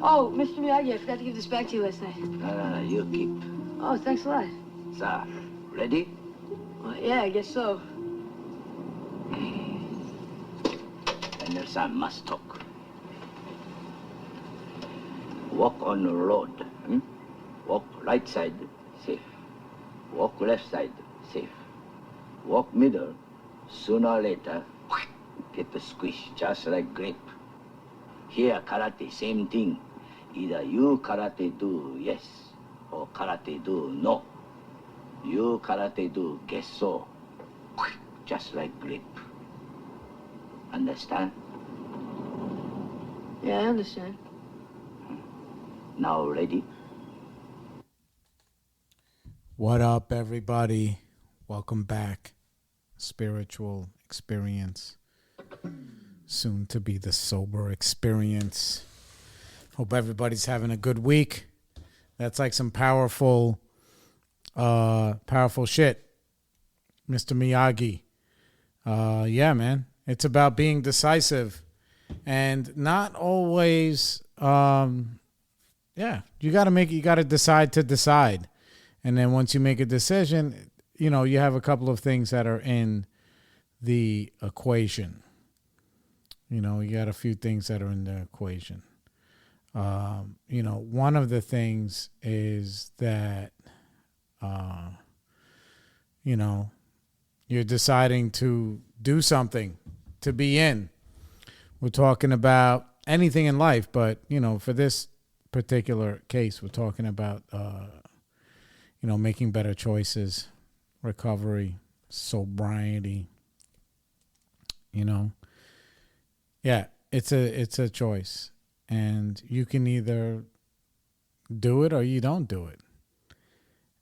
Oh, Mr. Miyagi, I forgot to give this back to you last night. You keep. Oh, thanks a lot. Sir, ready? Yeah, I guess so. And your son must talk. Walk on the road. Walk right side, safe. Walk left side, safe. Walk middle, sooner or later, get the squish, just like grape. Here, karate, same thing. Either you karate do yes, or karate do no. You karate do guess so, just like grape. Understand? Yeah, I understand. Now ready? What up, everybody? Welcome back. Spiritual experience. Soon to be the sober experience. Hope everybody's having a good week. That's like some powerful shit. Mr. Miyagi. Yeah, man. It's about being decisive and not always, you gotta decide to decide. And then once you make a decision, you know, you have a couple of things that are in the equation. You know, you got a few things that are in the equation. One of the things is that, you're deciding to do something, to be in. We're talking about anything in life, but, for this particular case, we're talking about, making better choices, recovery, sobriety, Yeah, it's a choice. And you can either do it or you don't do it.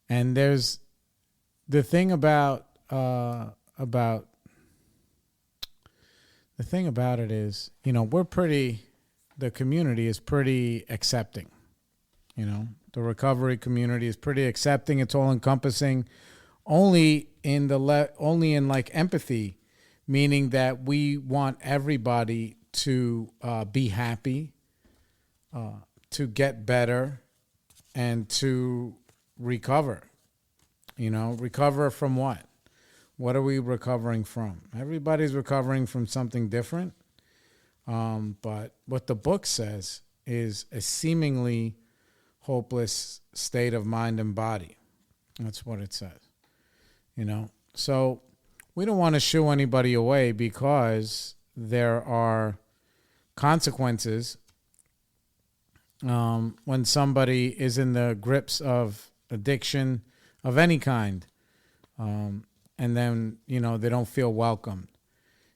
And there's the thing about it is, the community is pretty accepting. The recovery community is pretty accepting. It's all encompassing. Only in like empathy, meaning that we want everybody to be happy, to get better, and to recover. Recover from what? What are we recovering from? Everybody's recovering from something different. But what the book says is a seemingly hopeless state of mind and body. That's what it says. So we don't want to shoo anybody away because there are consequences when somebody is in the grips of addiction of any kind, and then, they don't feel welcomed,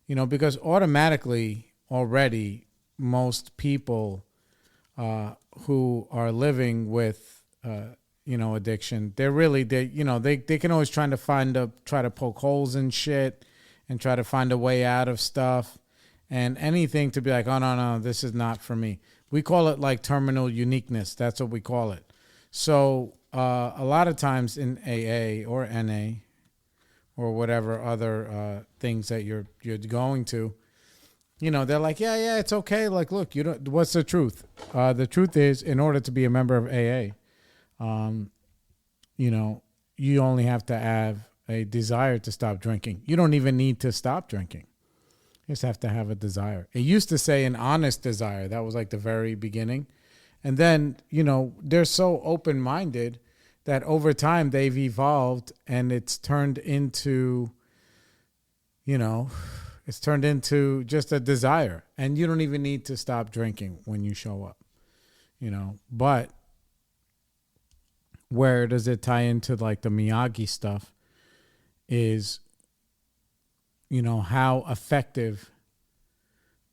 because automatically already most people who are living with, addiction, they can always try to poke holes in shit and try to find a way out of stuff and anything to be like, oh, no, this is not for me. We call it like terminal uniqueness. That's what we call it. So a lot of times in AA or NA or whatever other things that you're going to, they're like, yeah, it's okay. Like, look, what's the truth? The truth is, in order to be a member of AA, you only have to have a desire to stop drinking. You don't even need to stop drinking. You just have to have a desire. It used to say an honest desire. That was like the very beginning. And then, they're so open-minded that over time they've evolved and it's turned into, just a desire. And you don't even need to stop drinking when you show up, But where does it tie into like the Miyagi stuff is, how effective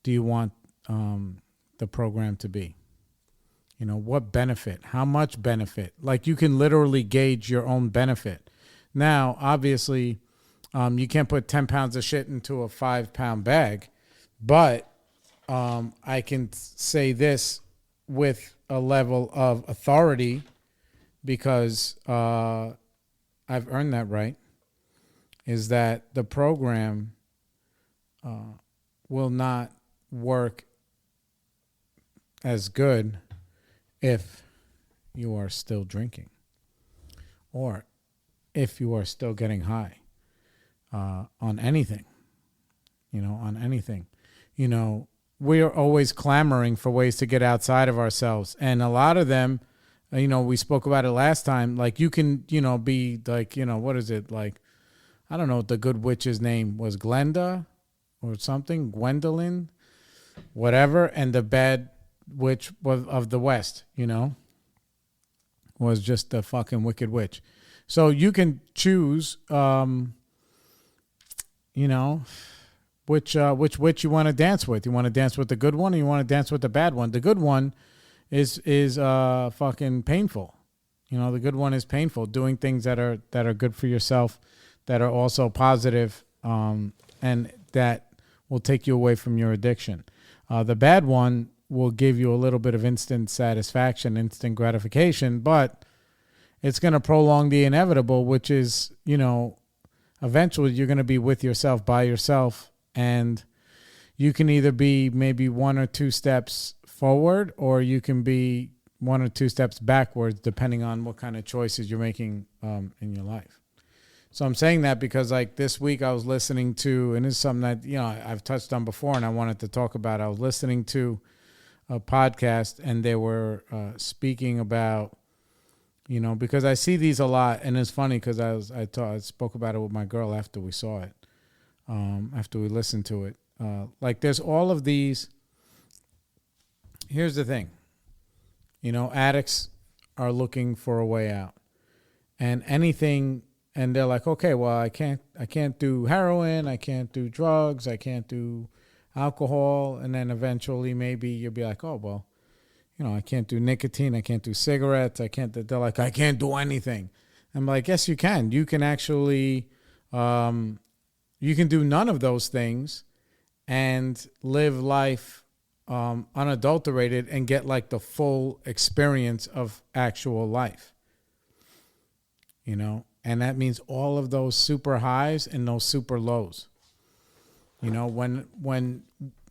do you want the program to be? What benefit? How much benefit? Like you can literally gauge your own benefit. Now, obviously, you can't put 10 pounds of shit into a 5-pound bag, but I can say this with a level of authority because I've earned that right, is that the program will not work as good if you are still drinking, or if you are still getting high on anything, on anything. We are always clamoring for ways to get outside of ourselves. And a lot of them, we spoke about it last time. Like you can, be like, what is it? Like, I don't know what the good witch's name was, Glenda or something, Gwendolyn, whatever. And the bad witch of the West, was just the fucking wicked witch. So you can choose, which witch you want to dance with. You want to dance with the good one, or you want to dance with the bad one. The good one is fucking painful. The good one is painful. Doing things that are good for yourself, that are also positive, and that will take you away from your addiction. The bad one will give you a little bit of instant satisfaction, instant gratification, but it's going to prolong the inevitable, which is, eventually you're going to be with yourself, by yourself, and you can either be maybe 1 or 2 steps forward, or you can be 1 or 2 steps backwards, depending on what kind of choices you're making in your life. So I'm saying that because, like, this week I was listening to, and this is something that, I've touched on before and I wanted to talk about. I was listening to a podcast, and they were speaking about, because I see these a lot, and it's funny because I spoke about it with my girl after we saw it, after we listened to it. Like, there's all of these. Here's the thing, addicts are looking for a way out, and anything. And they're like, okay, well, I can't do heroin, I can't do drugs, I can't do alcohol. And then eventually maybe you'll be like, oh, well, I can't do nicotine, I can't do cigarettes, they're like, I can't do anything. I'm like, yes, you can. You can actually, you can do none of those things and live life unadulterated and get like the full experience of actual life, And that means all of those super highs and those super lows. When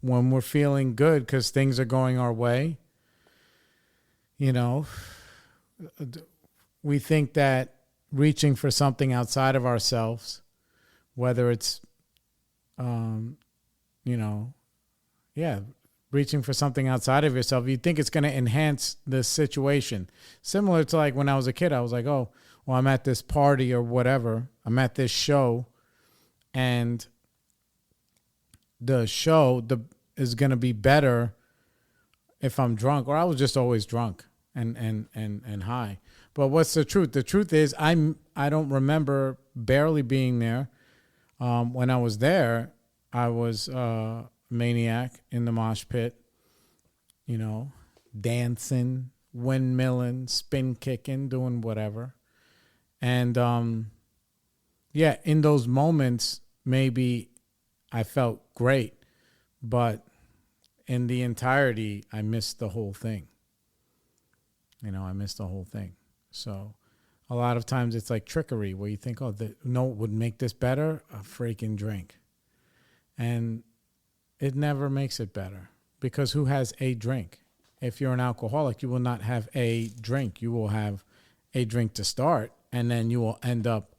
we're feeling good because things are going our way, we think that reaching for something outside of ourselves, whether it's, reaching for something outside of yourself, you think it's going to enhance the situation. Similar to like when I was a kid, I was like, oh, well, I'm at this party or whatever. I'm at this show, and the show is going to be better if I'm drunk, or I was just always drunk and high. But what's the truth? The truth is I don't remember barely being there. When I was there, I was a maniac in the mosh pit, dancing, windmilling, spin kicking, doing whatever. And, in those moments, maybe I felt great, but in the entirety, I missed the whole thing. I missed the whole thing. So a lot of times it's like trickery where you think, oh, it would make this better? A freaking drink. And it never makes it better, because who has a drink? If you're an alcoholic, you will not have a drink. You will have a drink to start, and then you will end up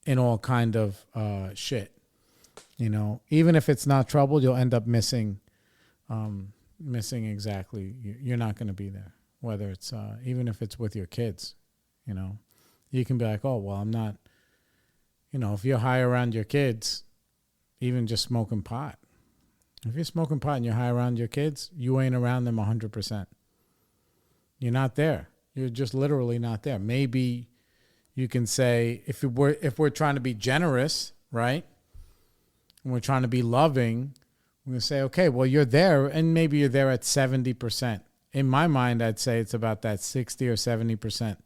in all kind of shit. Even if it's not trouble, you'll end up missing exactly. You're not going to be there. Whether it's even if it's with your kids, you can be like, oh, well, I'm not. If you're high around your kids, even just smoking pot. If you're smoking pot and you're high around your kids, you ain't around them 100%. You're not there. You're just literally not there. Maybe you can say, if we're trying to be generous, right? And we're trying to be loving, we're going to say, okay, well, you're there, and maybe you're there at 70%. In my mind, I'd say it's about that 60 or 70%.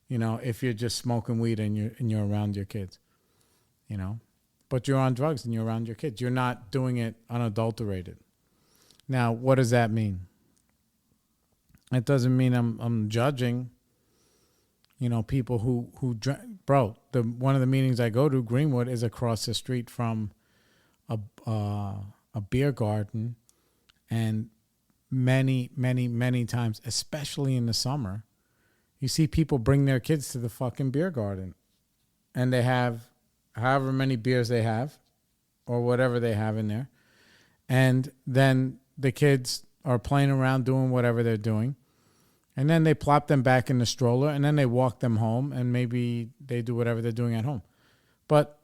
If you're just smoking weed and you're around your kids, but you're on drugs and you're around your kids. You're not doing it unadulterated. Now, what does that mean? It doesn't mean I'm judging, people who drink. Bro, one of the meetings I go to, Greenwood, is across the street from a beer garden, and many, many, many times, especially in the summer, you see people bring their kids to the fucking beer garden and they have however many beers they have or whatever they have in there. And then the kids are playing around doing whatever they're doing. And then they plop them back in the stroller and then they walk them home and maybe they do whatever they're doing at home. But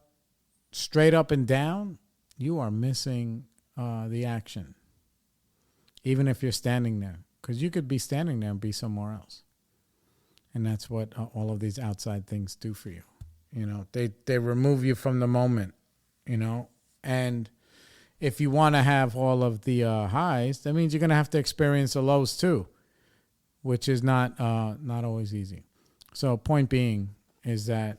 straight up and down, you are missing the action. Even if you're standing there. Because you could be standing there and be somewhere else. And that's what all of these outside things do for you. You know, they remove you from the moment, you know. And if you want to have all of the highs, that means you're going to have to experience the lows too, which is not always easy. So point being is that,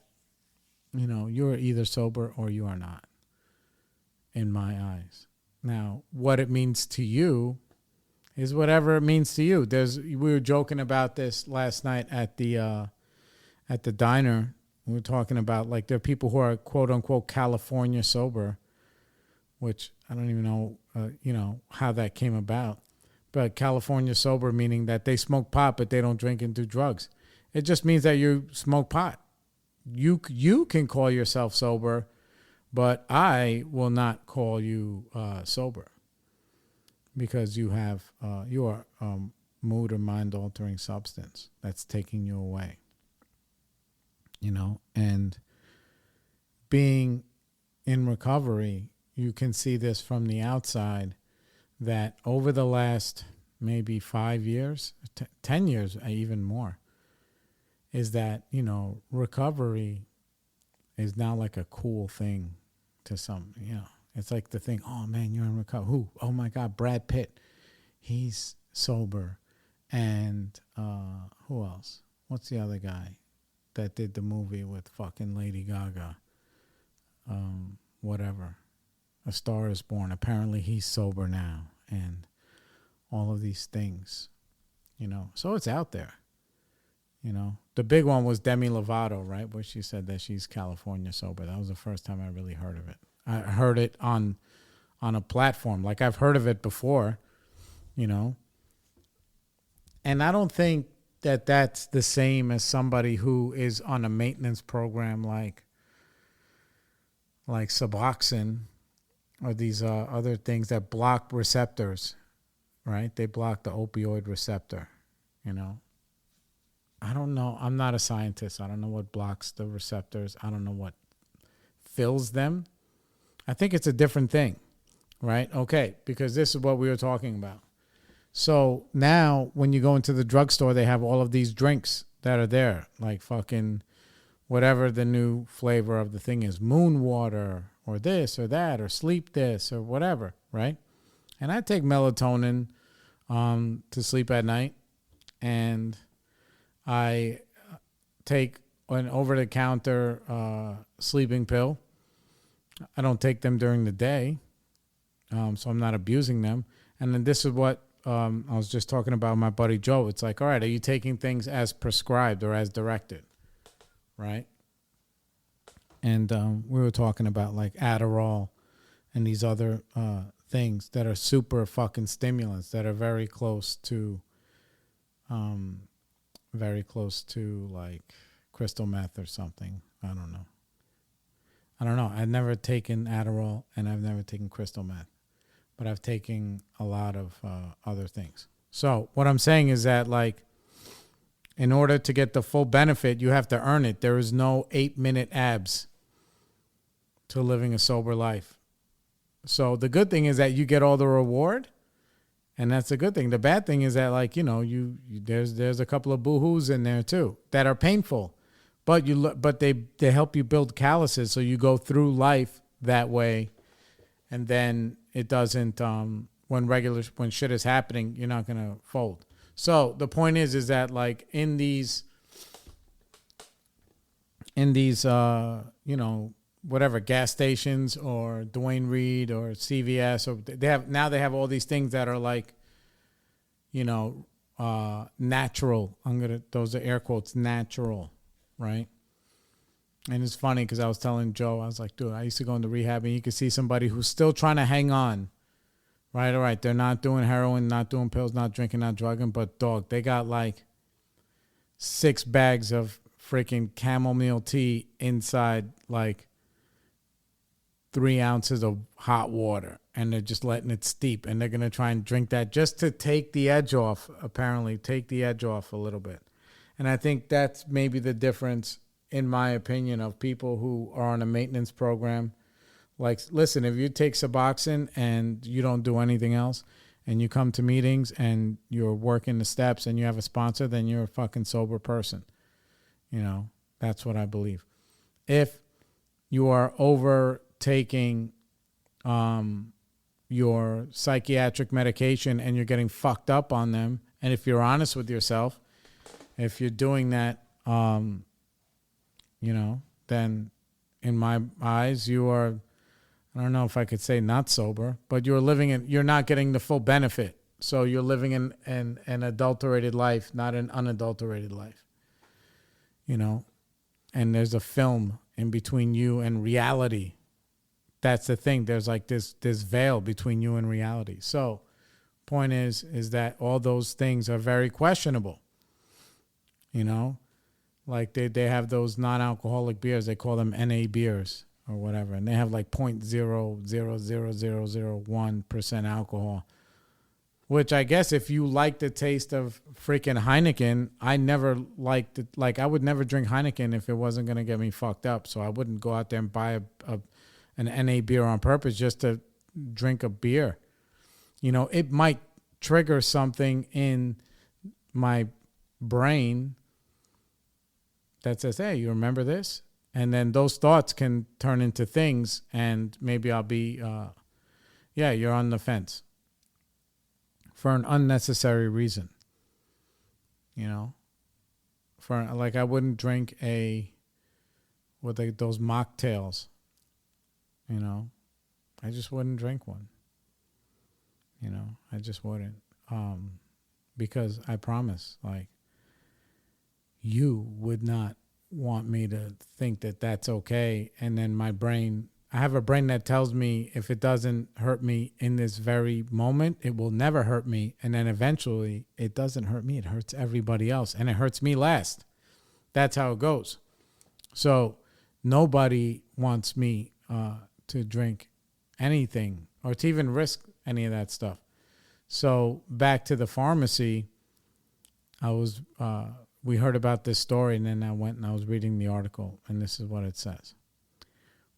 you know, you're either sober or you are not, in my eyes. Now, what it means to you is whatever it means to you. We were joking about this last night at the diner. We were talking about, like, there are people who are quote unquote California sober, which I don't even know, you know, how that came about. But California sober meaning that they smoke pot, but they don't drink and do drugs. It just means that you smoke pot. You can call yourself sober, but I will not call you sober. Because you have your mood or mind altering substance that's taking you away, you know. And being in recovery, you can see this from the outside, that over the last maybe 5 years, 10 years, even more, is that, you know, recovery is now like a cool thing to some, you know. It's like the thing, oh, man, you're in recovery. Who? Oh, my God, Brad Pitt. He's sober. And who else? What's the other guy that did the movie with fucking Lady Gaga? Whatever. A Star is Born. Apparently he's sober now. And all of these things, you know. So it's out there, you know. The big one was Demi Lovato, right? Where she said that she's California sober. That was the first time I really heard of it. I heard it on a platform. Like, I've heard of it before, you know. And I don't think that that's the same as somebody who is on a maintenance program like Suboxone or these other things that block receptors, right? They block the opioid receptor, you know. I don't know. I'm not a scientist. I don't know what blocks the receptors. I don't know what fills them. I think it's a different thing, right? Okay, because this is what we were talking about. So now when you go into the drugstore, they have all of these drinks that are there, like fucking whatever the new flavor of the thing is, moon water or this or that or sleep this or whatever, right? And I take melatonin to sleep at night, and I take an over-the-counter sleeping pill. I don't take them during the day, so I'm not abusing them. And then this is what I was just talking about my buddy Joe. It's like, all right, are you taking things as prescribed or as directed, right? And we were talking about like Adderall and these other things that are super fucking stimulants that are very close to like crystal meth or something. I don't know. I've never taken Adderall and I've never taken crystal meth, but I've taken a lot of other things. So what I'm saying is that, like, in order to get the full benefit, you have to earn it. There is no 8-minute abs to living a sober life. So the good thing is that you get all the reward, and that's a good thing. The bad thing is that, like, you know, there's a couple of boo-hoos in there too that are painful. But they help you build calluses, so you go through life that way, and then it doesn't. When shit is happening, you're not gonna fold. So the point is that, like, in these you know, whatever gas stations or Duane Reade or CVS, or they have all these things that are like, you know, natural. Those are air quotes, natural. Right. And it's funny because I was telling Joe, I was like, dude, I used to go into rehab and you could see somebody who's still trying to hang on. Right, all right. They're not doing heroin, not doing pills, not drinking, not drugging, but dog, they got like 6 bags of freaking chamomile tea inside like 3 ounces of hot water, and they're just letting it steep, and they're going to try and drink that just to take the edge off, apparently, take the edge off a little bit. And I think that's maybe the difference, in my opinion, of people who are on a maintenance program. Like, listen, if you take Suboxone and you don't do anything else, and you come to meetings and you're working the steps and you have a sponsor, then you're a fucking sober person. You know, that's what I believe. If you are overtaking your psychiatric medication and you're getting fucked up on them, and if you're honest with yourself, if you're doing that, you know, then in my eyes, you are, I don't know if I could say not sober, but you're not getting the full benefit. So you're living in an adulterated life, not an unadulterated life. You know, and there's a film in between you and reality. That's the thing. There's like this veil between you and reality. So point is that all those things are very questionable. You know, like they have those non-alcoholic beers. They call them NA beers or whatever. And they have like 0.000001% alcohol, which I guess if you like the taste of freaking Heineken, I never liked it. Like, I would never drink Heineken if it wasn't going to get me fucked up. So I wouldn't go out there and buy an NA beer on purpose just to drink a beer. You know, it might trigger something in my brain that says, hey, you remember this? And then those thoughts can turn into things, and maybe I'll be, you're on the fence for an unnecessary reason. You know, for like, I wouldn't drink those mocktails. You know, I just wouldn't drink one. You know, I just wouldn't. Because I promise, like, you would not want me to think that that's okay. And then my brain, I have a brain that tells me if it doesn't hurt me in this very moment, it will never hurt me. And then eventually it doesn't hurt me. It hurts everybody else, and it hurts me last. That's how it goes. So nobody wants me to drink anything or to even risk any of that stuff. So back to the pharmacy, we heard about this story, and then I went and I was reading the article, and this is what it says.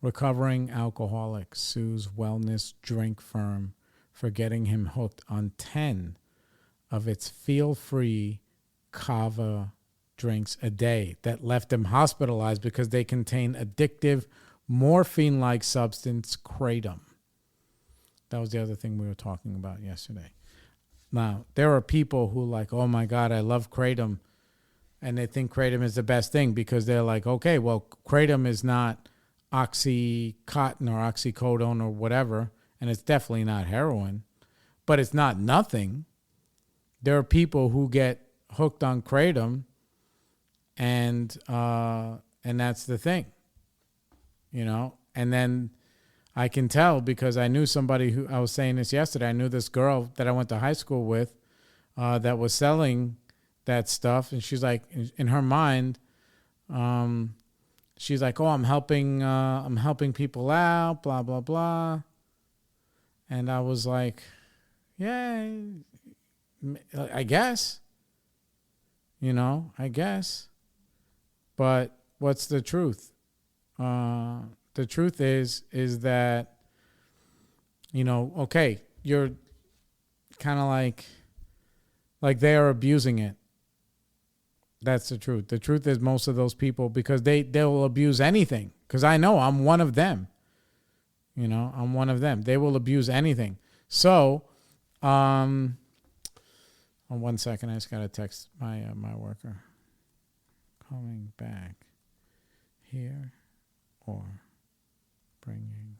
Recovering alcoholic sues wellness drink firm for getting him hooked on 10 of its feel-free Kava drinks a day that left him hospitalized because they contain addictive morphine-like substance Kratom. That was the other thing we were talking about yesterday. Now, there are people who like, oh my God, I love Kratom. And they think Kratom is the best thing because they're like, okay, well, Kratom is not Oxycontin or oxycodone or whatever, and it's definitely not heroin, but it's not nothing. There are people who get hooked on Kratom, and that's the thing, you know. And then I can tell because I knew somebody who, I was saying this yesterday, I knew this girl that I went to high school with that was selling that stuff, and she's like, in her mind, she's like, oh, I'm helping people out, blah blah blah. And I was like, yeah, I guess, you know, I guess, but what's the truth? The truth is that, you know, okay, you're kind of like they are abusing it. That's the truth. The truth is most of those people, because they'll abuse anything, because I know I'm one of them. You know, I'm one of them. They will abuse anything. So, on 1 second, I just got to text my worker. Coming back here or bringing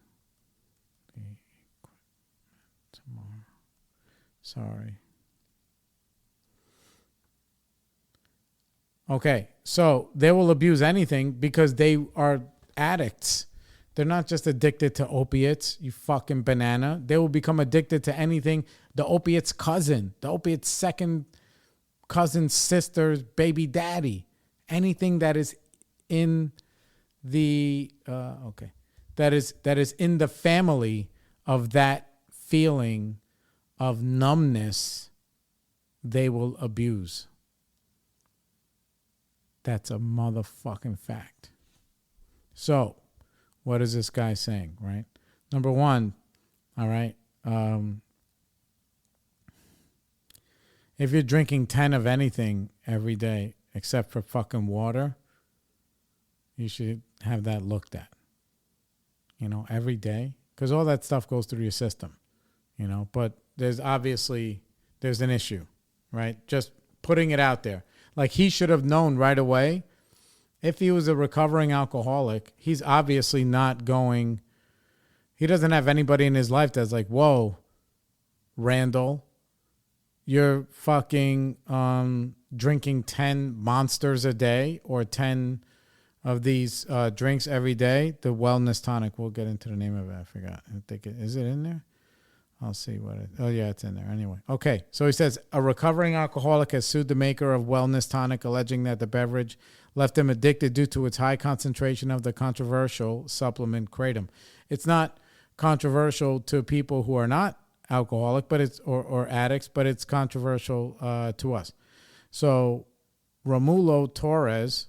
the equipment tomorrow. Sorry. Okay, so they will abuse anything because they are addicts. They're not just addicted to opiates, you fucking banana. They will become addicted to anything. The opiate's cousin, the opiate's second cousin, sister's baby daddy. Anything that is in the that is in the family of that feeling of numbness, they will abuse. That's a motherfucking fact. So, what is this guy saying, right? Number one, all right, if you're drinking 10 of anything every day except for fucking water, you should have that looked at, every day. Because all that stuff goes through your system, But there's an issue, right? Just putting it out there. Like, he should have known right away. If he was a recovering alcoholic, he's obviously not going. He doesn't have anybody in his life that's like, whoa, Randall, you're fucking drinking 10 monsters a day or 10 of these drinks every day. The wellness tonic, we'll get into the name of it. I forgot. Is it in there? I'll see what it. Oh, yeah, it's in there. Anyway. Okay. So he says a recovering alcoholic has sued the maker of Wellness Tonic, alleging that the beverage left him addicted due to its high concentration of the controversial supplement Kratom. It's not controversial to people who are not alcoholic, but it's or addicts, but it's controversial to us. So Romulo Torres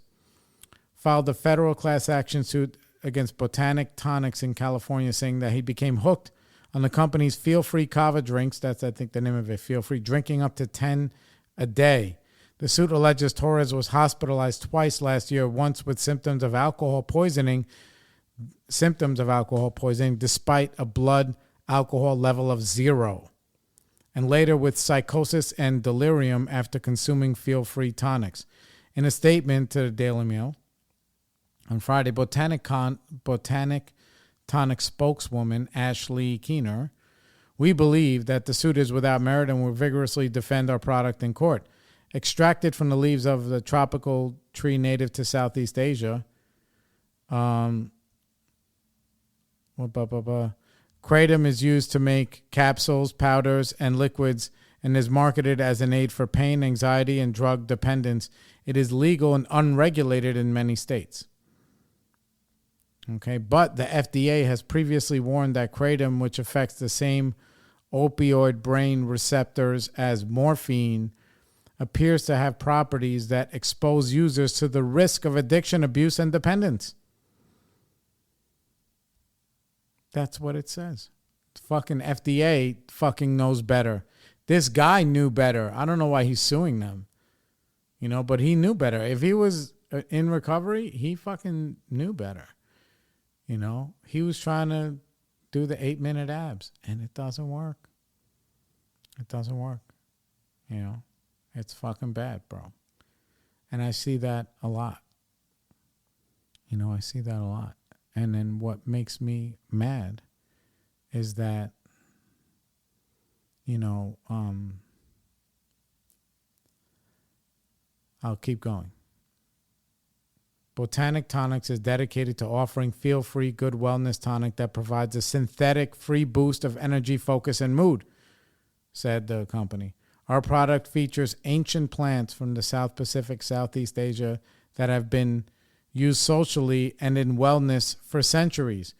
filed a federal class action suit against Botanic Tonics in California, saying that he became hooked on the company's feel-free Kava drinks. That's, I think, the name of it, feel-free, drinking up to 10 a day. The suit alleges Torres was hospitalized twice last year, once with symptoms of alcohol poisoning, despite a blood alcohol level of 0, and later with psychosis and delirium after consuming feel-free tonics. In a statement to the Daily Mail on Friday, Botanic Tonic spokeswoman Ashley Keener, we believe that the suit is without merit and will vigorously defend our product in court. Extracted from the leaves of the tropical tree native to Southeast Asia, Kratom is used to make capsules, powders, and liquids and is marketed as an aid for pain, anxiety, and drug dependence. It is legal and unregulated in many states. Okay, but the FDA has previously warned that Kratom, which affects the same opioid brain receptors as morphine, appears to have properties that expose users to the risk of addiction, abuse, and dependence. That's what it says. Fucking FDA fucking knows better. This guy knew better. I don't know why he's suing them. But he knew better. If he was in recovery, he fucking knew better. He was trying to do the 8-minute abs, and it doesn't work. It doesn't work. It's fucking bad, bro. And I see that a lot. I see that a lot. And then what makes me mad is that, I'll keep going. Botanic Tonics is dedicated to offering feel-free good wellness tonic that provides a synthetic free boost of energy, focus, and mood, said the company. Our product features ancient plants from the South Pacific, Southeast Asia that have been used socially and in wellness for centuries.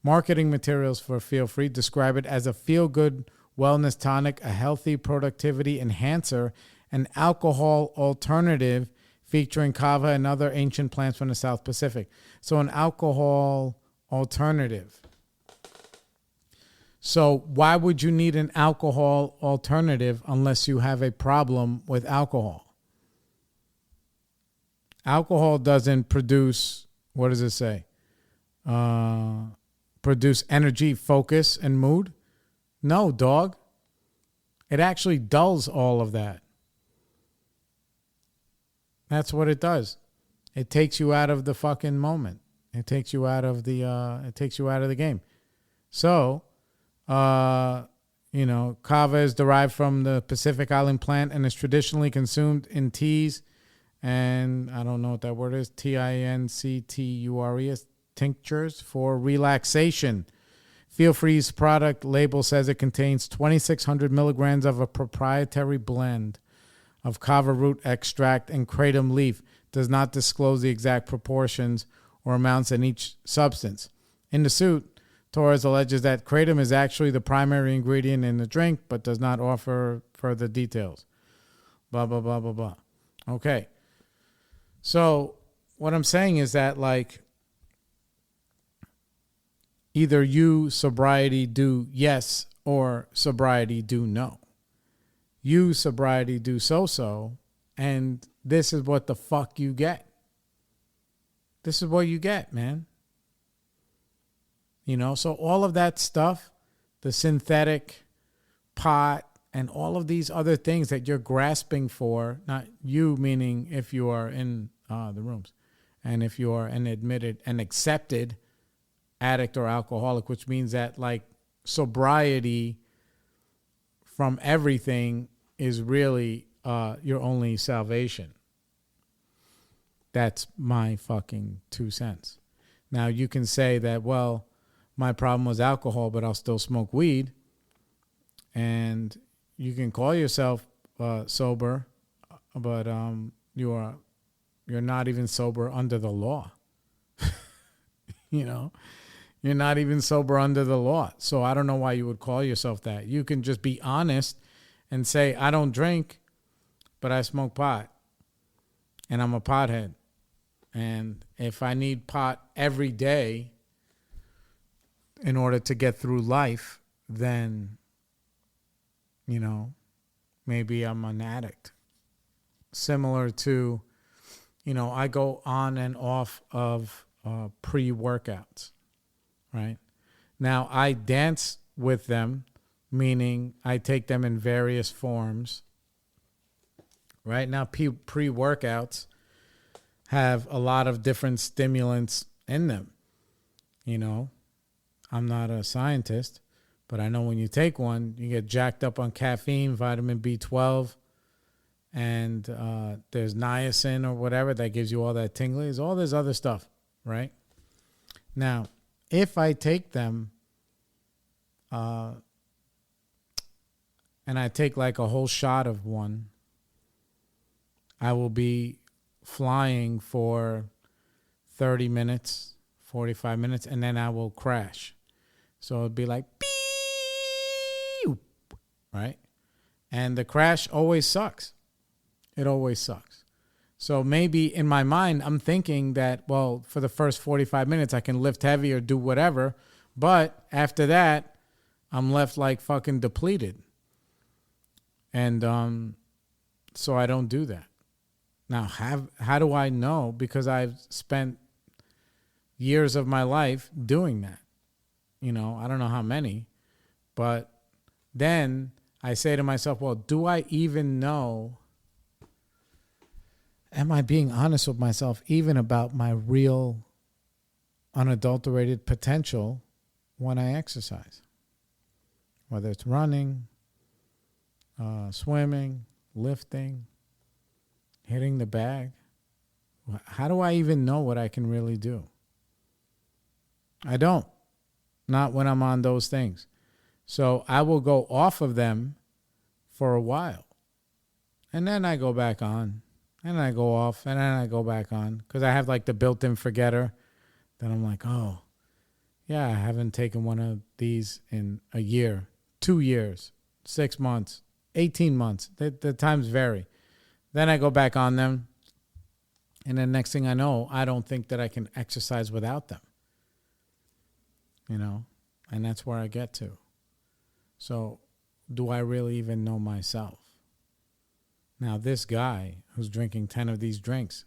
Marketing materials for Feel Free describe it as a feel-good wellness tonic, a healthy productivity enhancer, an alcohol alternative featuring kava and other ancient plants from the South Pacific. So an alcohol alternative. So why would you need an alcohol alternative unless you have a problem with alcohol? Alcohol doesn't produce, what does it say? Produce energy, focus, and mood? No, dog. It actually dulls all of that. That's what it does. It takes you out of the fucking moment. It takes you out of the game. So, kava is derived from the Pacific Island plant and is traditionally consumed in teas, and I don't know what that word is, Tincture, tinctures for relaxation. Feel Free's product label says it contains 2,600 milligrams of a proprietary blend of kava root extract and kratom leaf. Does not disclose the exact proportions or amounts in each substance. In the suit, Torres alleges that kratom is actually the primary ingredient in the drink, but does not offer further details. Blah, blah, blah, blah, blah. Okay. So what I'm saying is that, like, either you, sobriety, do yes, or sobriety, do no. You, sobriety, do so-so, and this is what the fuck you get. This is what you get, man. You know, so all of that stuff, the synthetic pot and all of these other things that you're grasping for, not you meaning if you are in the rooms, and if you are an admitted and accepted addict or alcoholic, which means that, like, sobriety from everything is really your only salvation. That's my fucking 2 cents. Now, you can say that, well, my problem was alcohol, but I'll still smoke weed. And you can call yourself sober, but you're not even sober under the law. You know, you're not even sober under the law. So I don't know why you would call yourself that. You can just be honest and say, I don't drink, but I smoke pot, and I'm a pothead. And if I need pot every day in order to get through life, then, you know, maybe I'm an addict. Similar to, you know, I go on and off of pre-workouts, right? Now, I dance with them, meaning I take them in various forms. Right now, pre-workouts have a lot of different stimulants in them. You know, I'm not a scientist, but I know when you take one, you get jacked up on caffeine, vitamin B12, and there's niacin or whatever that gives you all that tingling. There's all this other stuff, right? Now, if I take them and I take like a whole shot of one, I will be flying for 30 minutes, 45 minutes, and then I will crash. So it'd be like, beep, right? And the crash always sucks. It always sucks. So maybe in my mind, I'm thinking that, well, for the first 45 minutes, I can lift heavy or do whatever. But after that, I'm left like fucking depleted. And so I don't do that. Now, how do I know? Because I've spent years of my life doing that. You know, I don't know how many. But then I say to myself, well, do I even know? Am I being honest with myself even about my real unadulterated potential when I exercise? Whether it's running, swimming, lifting, hitting the bag. How do I even know what I can really do? I don't. Not when I'm on those things. So I will go off of them for a while. And then I go back on. And I go off. And then I go back on. Because I have like the built-in forgetter. Then I'm like, oh, yeah, I haven't taken one of these in a year, 2 years, 6 months, 18 months. The times vary. Then I go back on them. And then next thing I know, I don't think that I can exercise without them. You know, and that's where I get to. So do I really even know myself? Now, this guy who's drinking 10 of these drinks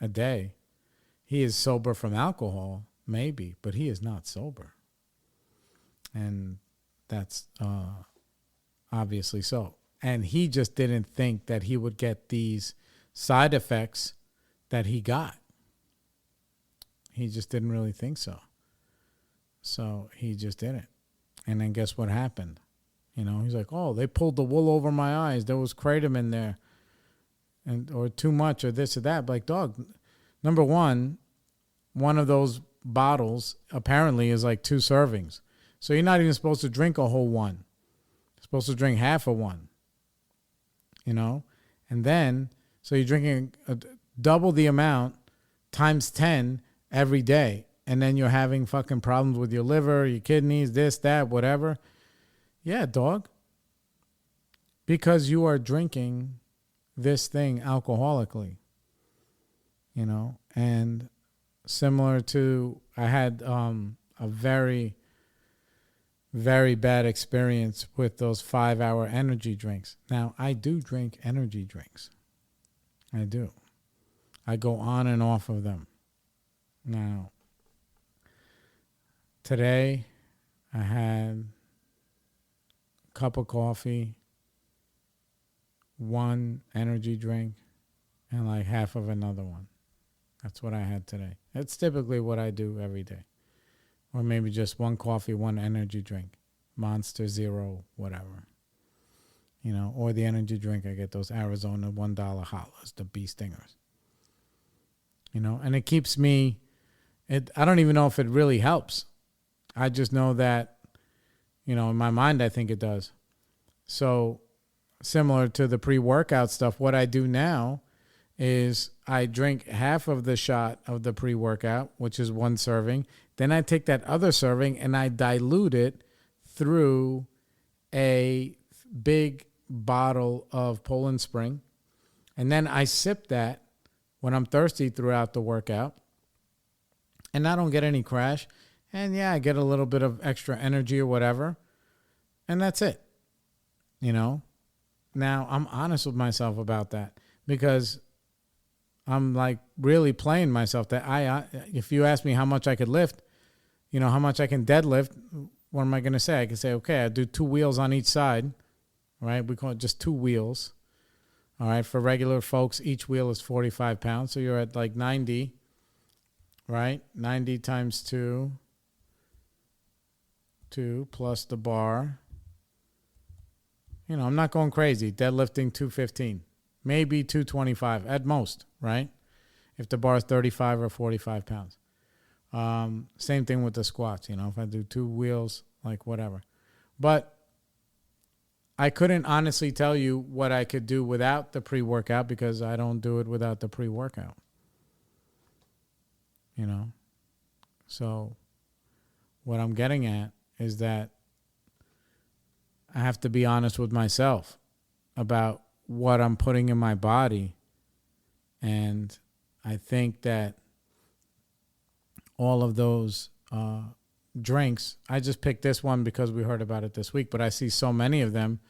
a day, he is sober from alcohol, maybe, but he is not sober. And that's obviously so. And he just didn't think that he would get these side effects that he got. He just didn't really think so. So he just didn't. And then guess what happened? You know, he's like, oh, they pulled the wool over my eyes. There was kratom in there. Or too much or this or that. But like, dog, number one, one of those bottles apparently is like 2 servings. So you're not even supposed to drink a whole one. You're supposed to drink half of one. You know? And then, so you're drinking double the amount times 10 every day. And then you're having fucking problems with your liver, your kidneys, this, that, whatever. Yeah, dog. Because you are drinking this thing alcoholically. You know? And similar to, I had a very, very bad experience with those 5-hour energy drinks. Now, I do drink energy drinks. I do. I go on and off of them. Now, today I had a cup of coffee, 1 energy drink, and like half of another one. That's what I had today. That's typically what I do every day. Or maybe just 1 coffee, 1 energy drink. Monster, Zero, whatever. You know, or the energy drink, I get those Arizona $1 hotlers, the bee stingers. You know, and it keeps me, I don't even know if it really helps. I just know that, you know, in my mind, I think it does. So similar to the pre-workout stuff, what I do now is I drink half of the shot of the pre-workout, which is 1 serving. Then I take that other serving and I dilute it through a big bottle of Poland Spring. And then I sip that when I'm thirsty throughout the workout. And I don't get any crash. And yeah, I get a little bit of extra energy or whatever. And that's it. You know? Now, I'm honest with myself about that because I'm like really playing myself that if you ask me how much I could lift, you know, how much I can deadlift, what am I going to say? I can say, okay, I do 2 wheels on each side, right? We call it just 2 wheels. All right. For regular folks, each wheel is 45 pounds. So you're at like 90, right? 90 times 2 plus the bar. You know, I'm not going crazy. Deadlifting 215, maybe 225 at most, right? If the bar is 35 or 45 pounds. Same thing with the squats, you know, if I do 2 wheels, like whatever. But I couldn't honestly tell you what I could do without the pre-workout because I don't do it without the pre-workout. You know? So what I'm getting at is that I have to be honest with myself about what I'm putting in my body. And I think that all of those drinks, I just picked this one because we heard about it this week, but I see so many of them,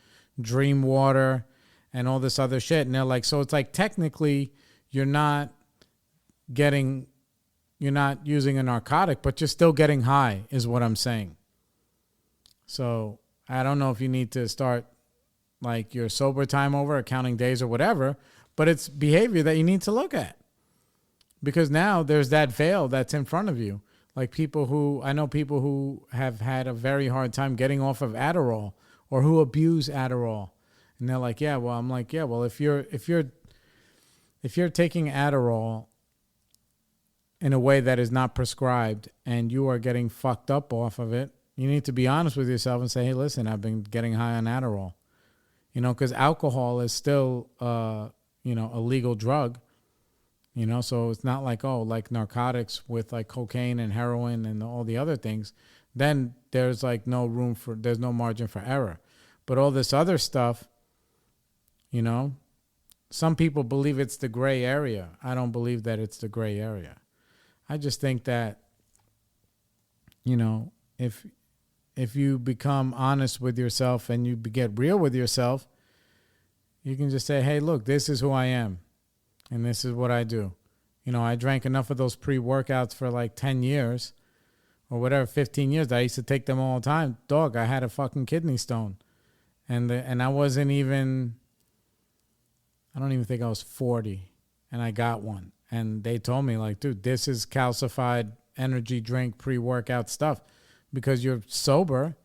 Dream Water and all this other shit. And they're like, so it's like technically you're not using a narcotic, but you're still getting high is what I'm saying. So I don't know if you need to start like your sober time over, counting days or whatever, but it's behavior that you need to look at. Because now there's that veil that's in front of you. Like I know people who have had a very hard time getting off of Adderall or who abuse Adderall. And they're like, yeah, well, I'm like, yeah, well, if you're taking Adderall in a way that is not prescribed and you are getting fucked up off of it, you need to be honest with yourself and say, hey, listen, I've been getting high on Adderall. You know, because alcohol is still, a legal drug. You know, so it's not like, like narcotics with like cocaine and heroin and all the other things. Then there's like there's no margin for error. But all this other stuff, you know, some people believe it's the gray area. I don't believe that it's the gray area. I just think that, you know, if you become honest with yourself and you get real with yourself, you can just say, hey, look, this is who I am. And this is what I do. You know, I drank enough of those pre-workouts for like 10 years or whatever, 15 years. I used to take them all the time. Dog, I had a fucking kidney stone. And I wasn't even, I don't even think I was 40. And I got one. And they told me like, dude, this is calcified energy drink pre-workout stuff. Because you're sober.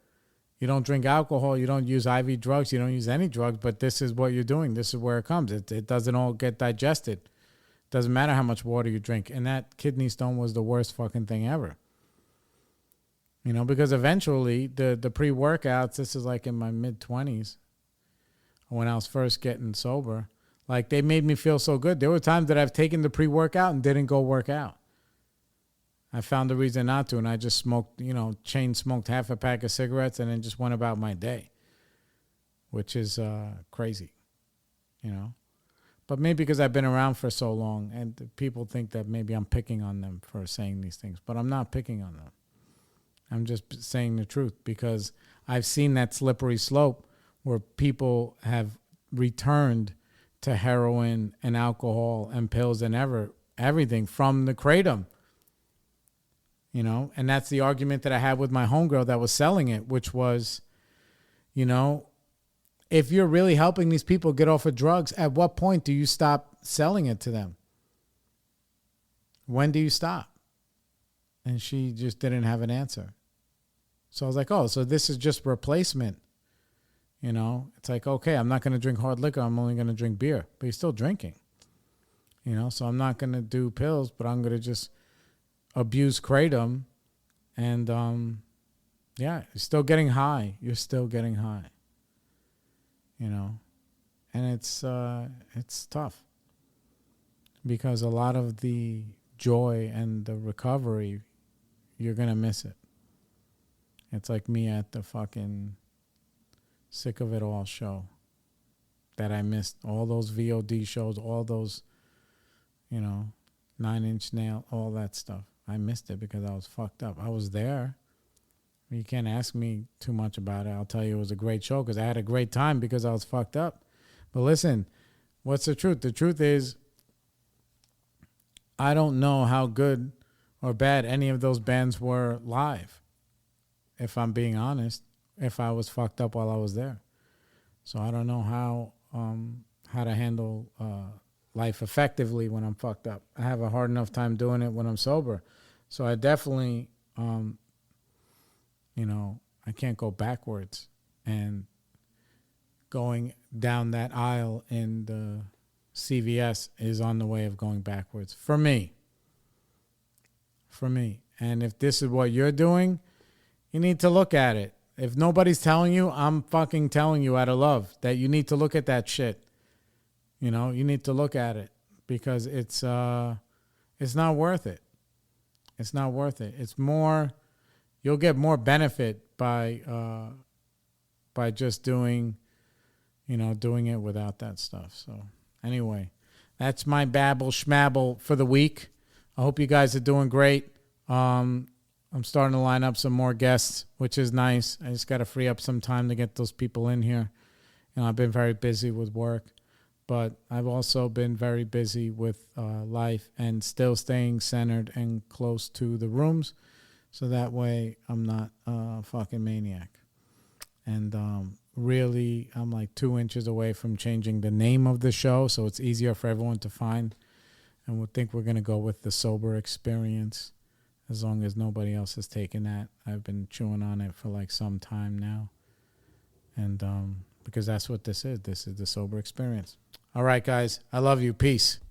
You don't drink alcohol. You don't use IV drugs. You don't use any drugs. But this is what you're doing. This is where it comes. It doesn't all get digested. Doesn't matter how much water you drink. And that kidney stone was the worst fucking thing ever. You know, because eventually the pre-workouts, this is like in my mid-20s, when I was first getting sober, like they made me feel so good. There were times that I've taken the pre-workout and didn't go work out. I found a reason not to, and I just smoked, chain smoked half a pack of cigarettes and then just went about my day, which is crazy, But maybe because I've been around for so long and people think that maybe I'm picking on them for saying these things, but I'm not picking on them. I'm just saying the truth because I've seen that slippery slope where people have returned to heroin and alcohol and pills and everything from the Kratom. And that's the argument that I had with my homegirl that was selling it, which was, if you're really helping these people get off of drugs, at what point do you stop selling it to them? When do you stop? And she just didn't have an answer. So I was like, oh, so this is just replacement. It's like, okay, I'm not going to drink hard liquor. I'm only going to drink beer. But you're still drinking. So I'm not going to do pills, but I'm going to just abuse Kratom. And, you're still getting high. You're still getting high. And it's tough. Because a lot of the joy and the recovery, you're going to miss it. It's like me at the fucking Sick of It All show that I missed. All those VOD shows, all those, 9 Inch Nail, all that stuff. I missed it because I was fucked up. I was there. You can't ask me too much about it. I'll tell you it was a great show because I had a great time because I was fucked up. But listen, what's the truth? The truth is I don't know how good or bad any of those bands were live. If I'm being honest, if I was fucked up while I was there. So I don't know how to handle life effectively when I'm fucked up. I have a hard enough time doing it when I'm sober. So I definitely, I can't go backwards. And going down that aisle in the CVS is on the way of going backwards. For me. And if this is what you're doing, you need to look at it. If nobody's telling you, I'm fucking telling you out of love that you need to look at that shit. You need to look at it because it's not worth it. It's not worth it. It's more, you'll get more benefit by just doing it without that stuff. So anyway, that's my babble schmabble for the week. I hope you guys are doing great. I'm starting to line up some more guests, which is nice. I just got to free up some time to get those people in here. I've been very busy with work, but I've also been very busy with life and still staying centered and close to the rooms. So that way I'm not a fucking maniac. And really, I'm like 2 inches away from changing the name of the show so it's easier for everyone to find. And we think we're going to go with the Sober Experience. As long as nobody else has taken that. I've been chewing on it for like some time now. And because that's what this is. This is the Sober Experience. All right, guys. I love you. Peace.